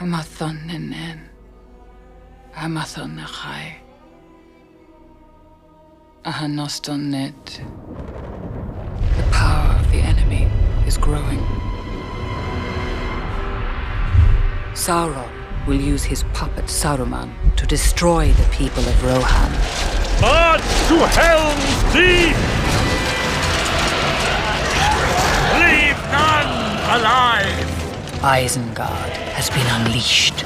Amathon nenen. Amathon nachai. Ahanoston net. The power of the enemy is growing. Sauron will use his puppet Saruman to destroy the people of Rohan. March to Helm's Deep! Leave none alive! Isengard has been unleashed.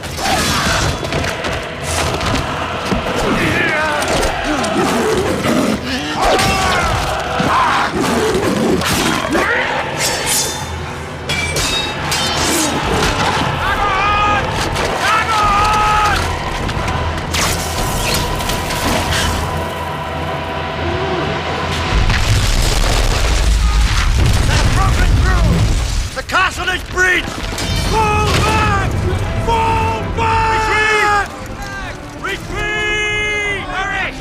The castle is breached! Fall back! Fall back! Retreat! Retreat! Hurry!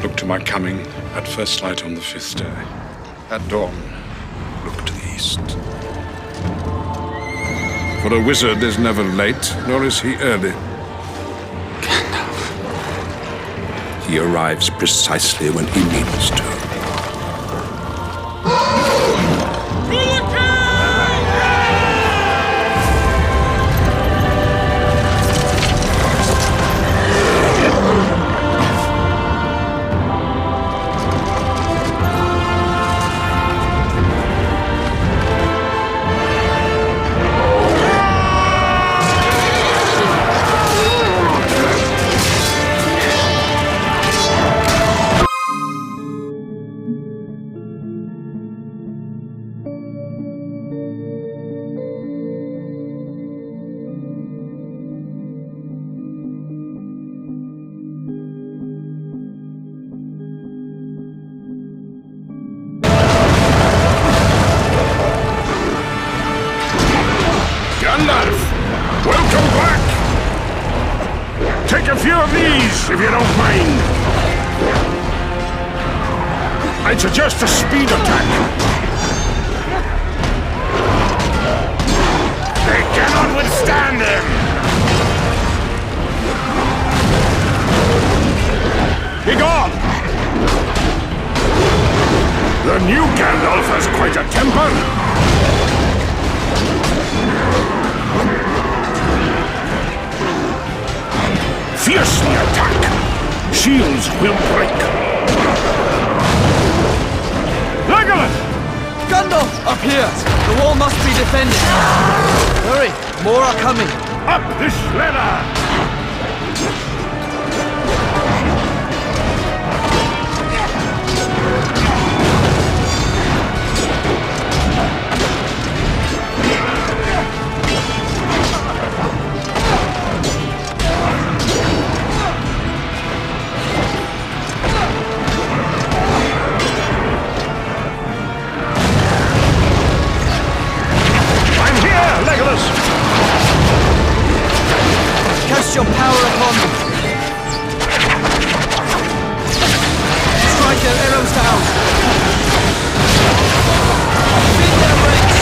Look to my coming at first light on the 5th day. At dawn, look to the east. For a wizard is never late, nor is he early. Gandalf. He arrives precisely when he needs to. Gandalf! Welcome back! Take a few of these, if you don't mind. I'd suggest a speed attack. They cannot withstand him! Be gone! The new Gandalf has quite a temper. Fiercely attack! Shields will break! Legolas! Gandalf! Up here! The wall must be defended! Hurry! More are coming! Up this ladder! Legolas! Cast your power upon them! Strike their arrows down! Beat their ranks!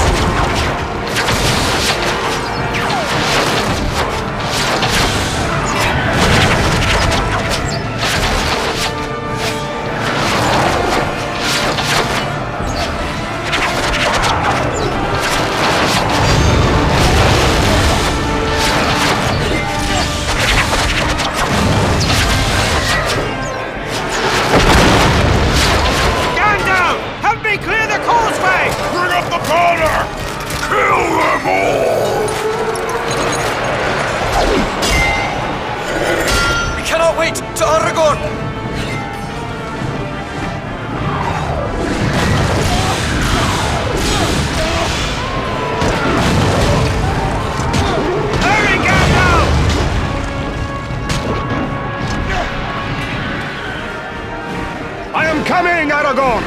Coming, Aragorn!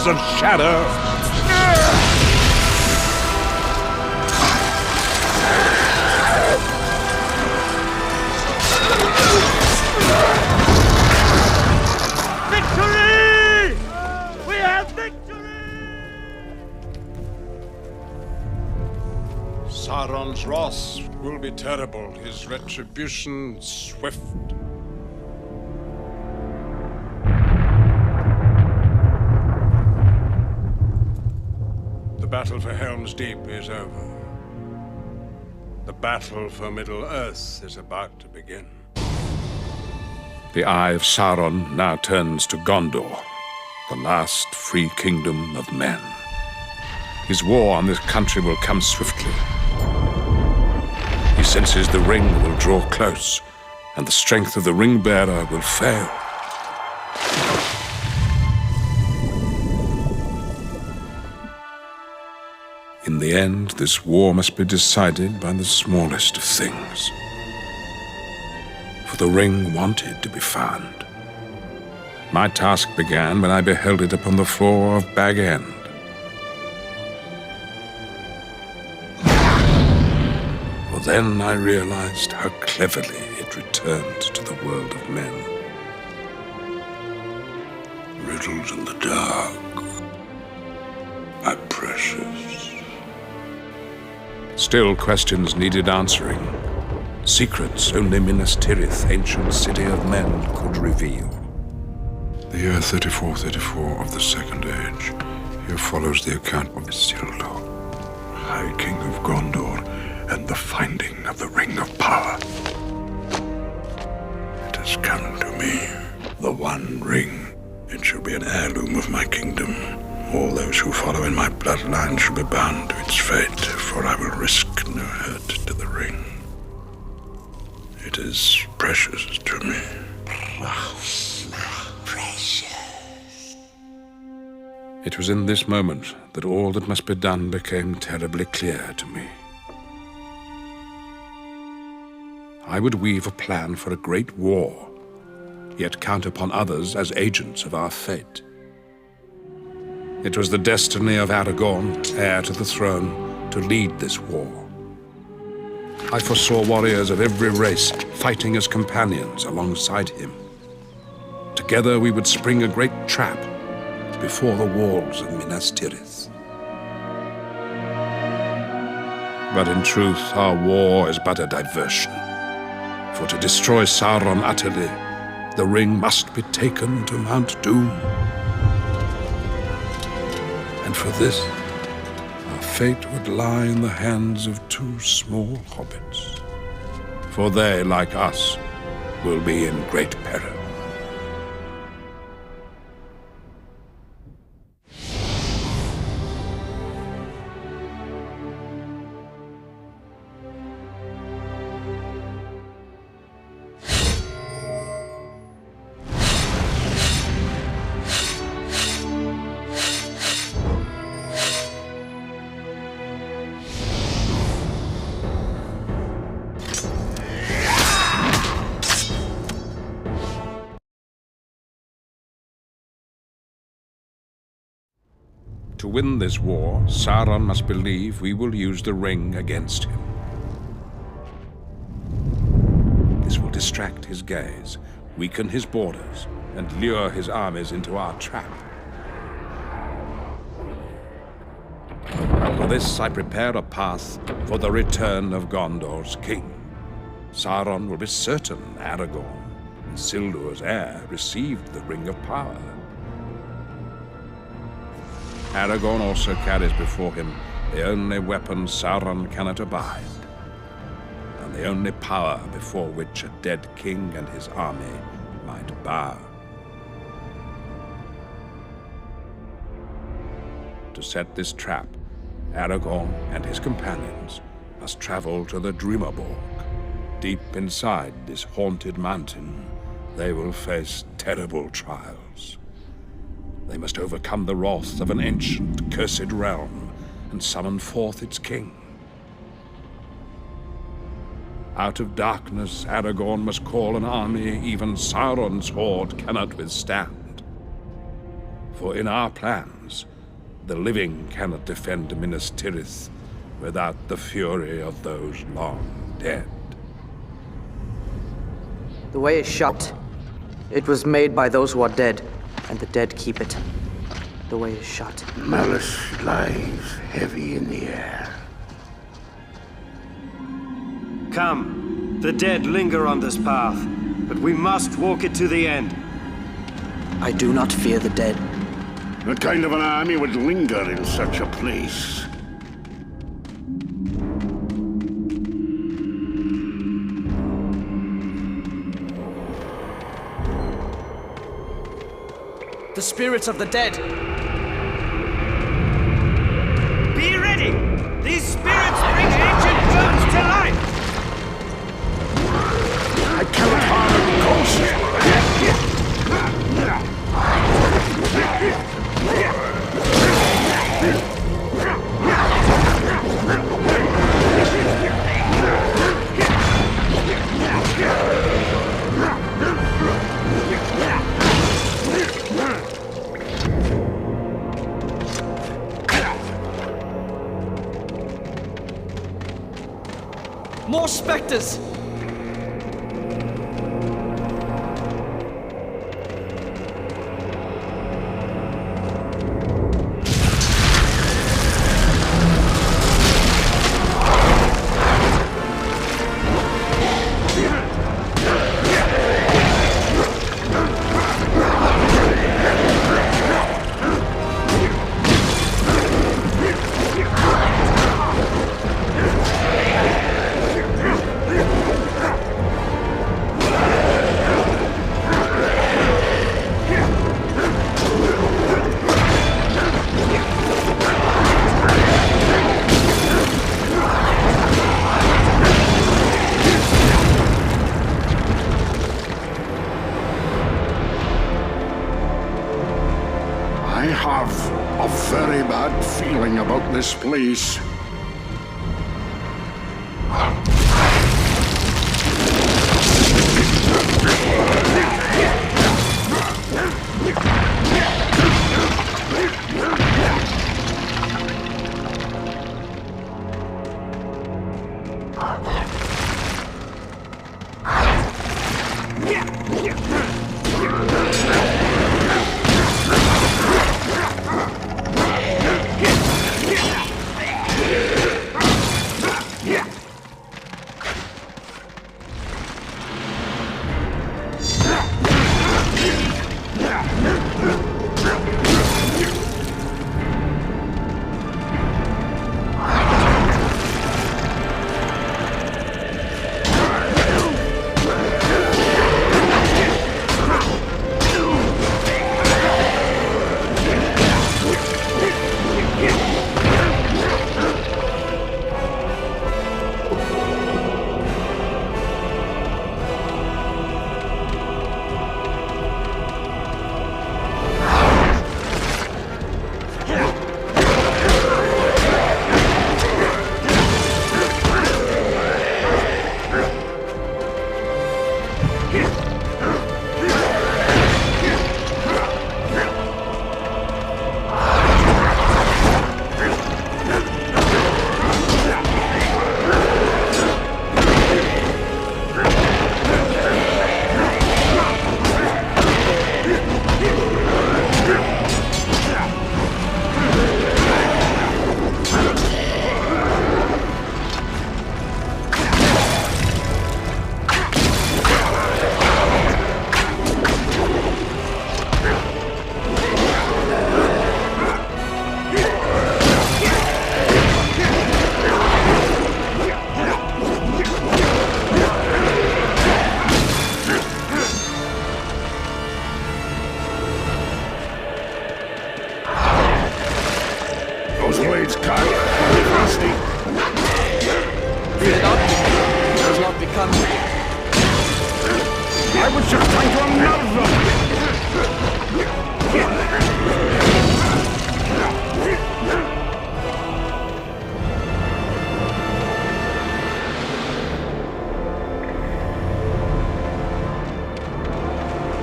of shadow. Victory! We have victory! Sauron's wrath will be terrible, his retribution swift. The battle for Helm's Deep is over. The battle for Middle-earth is about to begin. The eye of Sauron now turns to Gondor, the last free kingdom of men. His war on this country will come swiftly. He senses the ring will draw close, and the strength of the ring-bearer will fail. In the end, this war must be decided by the smallest of things. For the ring wanted to be found. My task began when I beheld it upon the floor of Bag End. For then I realized how cleverly it returned to the world of men. Riddles in the dark, my precious. Still, questions needed answering. Secrets only Minas Tirith, ancient city of men, could reveal. The year 3434 of the Second Age. Here follows the account of Isildur, High King of Gondor, and the finding of the Ring of Power. It has come to me, the One Ring. It shall be an heirloom of my kingdom. All those who follow in my bloodline shall be bound to its fate, for I will risk no hurt to the ring. It is precious to me. Precious. It was in this moment that all that must be done became terribly clear to me. I would weave a plan for a great war, yet count upon others as agents of our fate. It was the destiny of Aragorn, heir to the throne, to lead this war. I foresaw warriors of every race fighting as companions alongside him. Together we would spring a great trap before the walls of Minas Tirith. But in truth, our war is but a diversion. For to destroy Sauron utterly, the ring must be taken to Mount Doom. And for this, our fate would lie in the hands of two small hobbits. For they, like us, will be in great peril. To win this war, Sauron must believe we will use the ring against him. This will distract his gaze, weaken his borders, and lure his armies into our trap. For this, I prepare a path for the return of Gondor's king. Sauron will be certain Aragorn, Isildur's heir, received the Ring of Power. Aragorn also carries before him the only weapon Sauron cannot abide, and the only power before which a dead king and his army might bow. To set this trap, Aragorn and his companions must travel to the Dreamerborg. Deep inside this haunted mountain, they will face terrible trials. They must overcome the wrath of an ancient, cursed realm and summon forth its king. Out of darkness, Aragorn must call an army even Sauron's horde cannot withstand. For in our plans, the living cannot defend Minas Tirith without the fury of those long dead. The way is shut. It was made by those who are dead, and the dead keep it. The way is shut. Malice lies heavy in the air. Come. The dead linger on this path, but we must walk it to the end. I do not fear the dead. What kind of an army would linger in such a place? The spirits of the dead! Be ready! These spirits bring ancient bones to life! I cannot harm a ghost! More specters! I have a very bad feeling about this place. Those blades cut. Rusty. Fear not, it does not become me. I was just trying to unnerve them.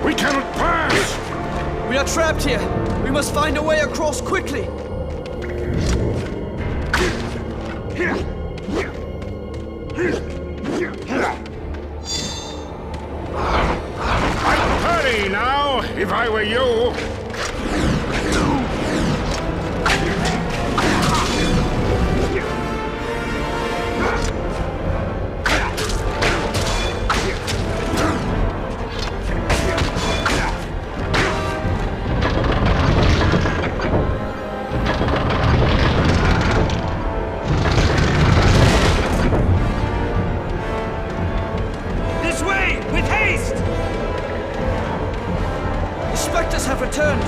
We cannot pass! We are trapped here. We must find a way across quickly! I'd hurry now, if I were you. This way, with haste! The specters have returned!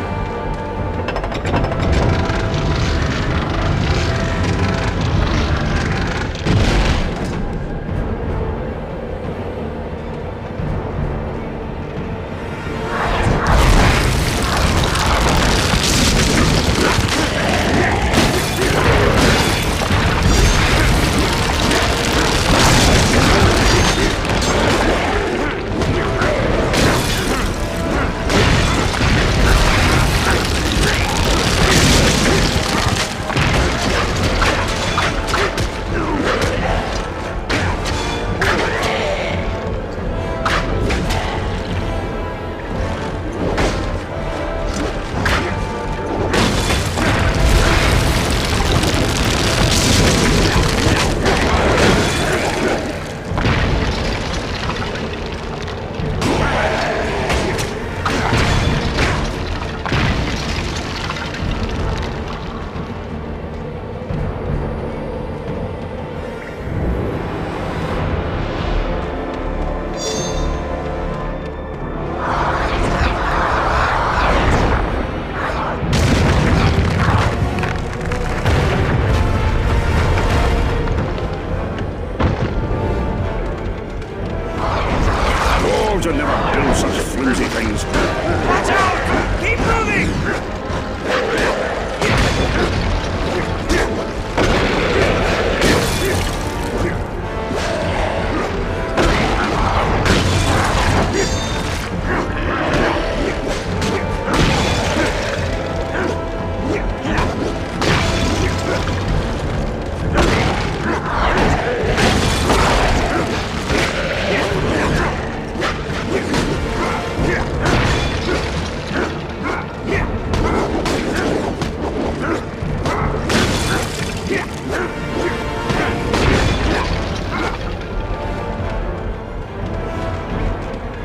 Dwarves would never build such flimsy things. Watch out! Keep moving!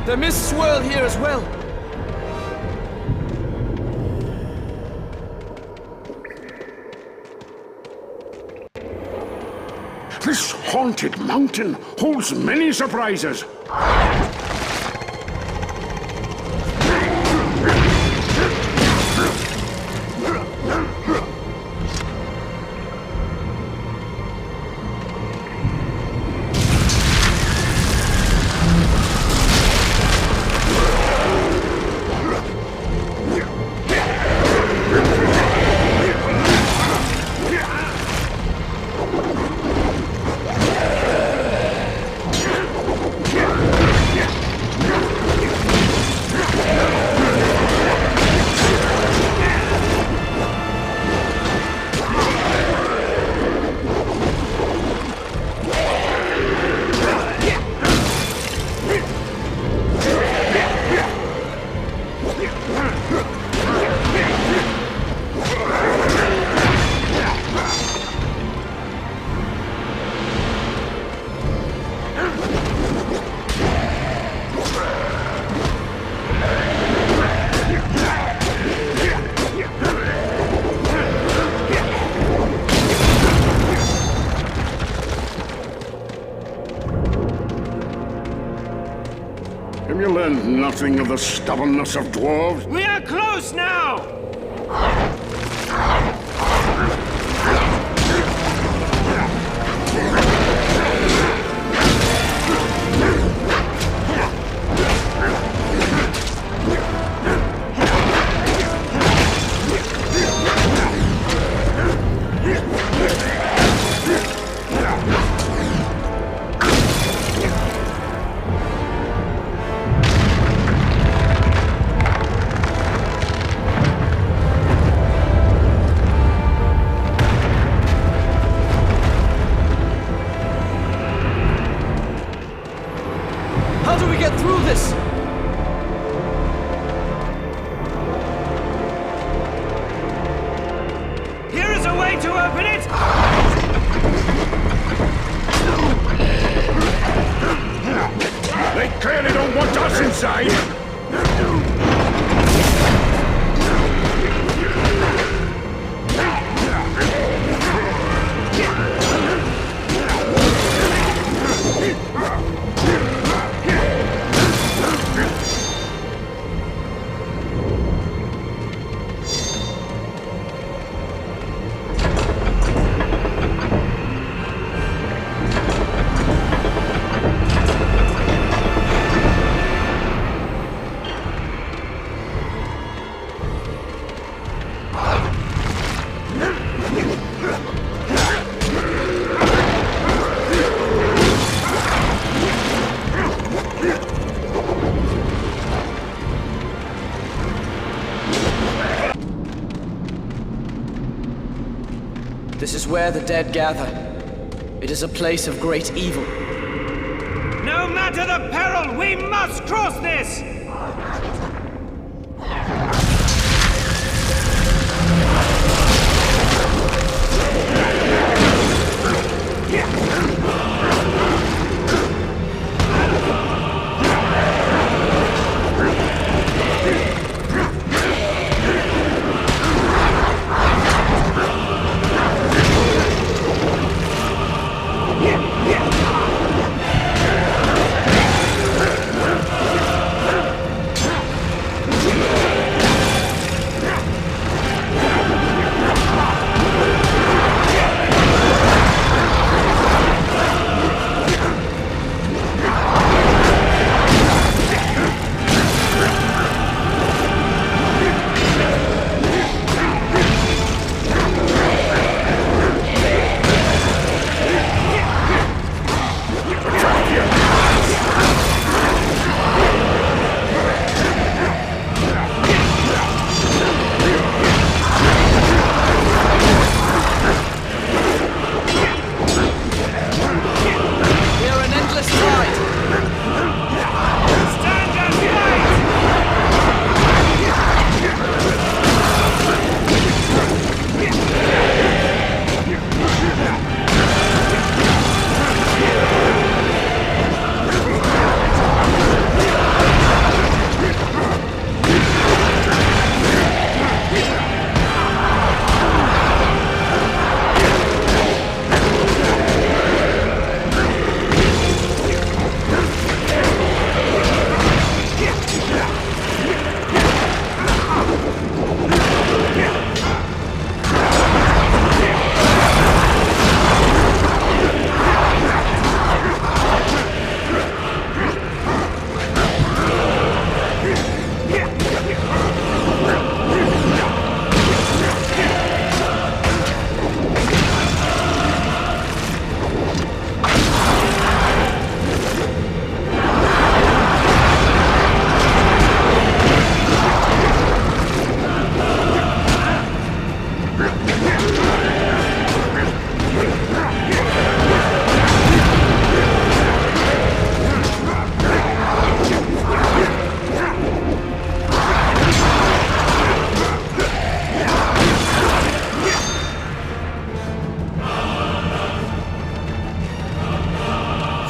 The mists swirl here as well! This haunted mountain holds many surprises. Have you learned nothing of the stubbornness of dwarves? We are close now! How do we get through this? Here is a way to open it! They clearly don't want us inside! This is where the dead gather. It is a place of great evil. No matter the peril, we must cross this!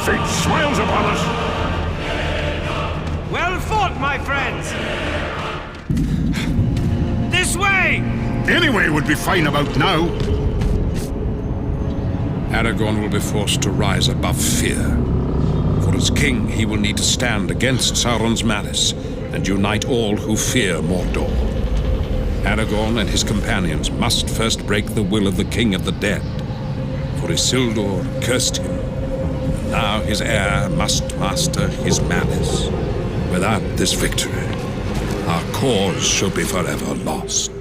Fate smiles upon us! Well fought, my friends! This way! Anyway would be fine about now. Aragorn will be forced to rise above fear. For as king, he will need to stand against Sauron's malice and unite all who fear Mordor. Aragorn and his companions must first break the will of the King of the Dead. For Isildur cursed him, and now his heir must master his malice. Without this victory, our cause shall be forever lost.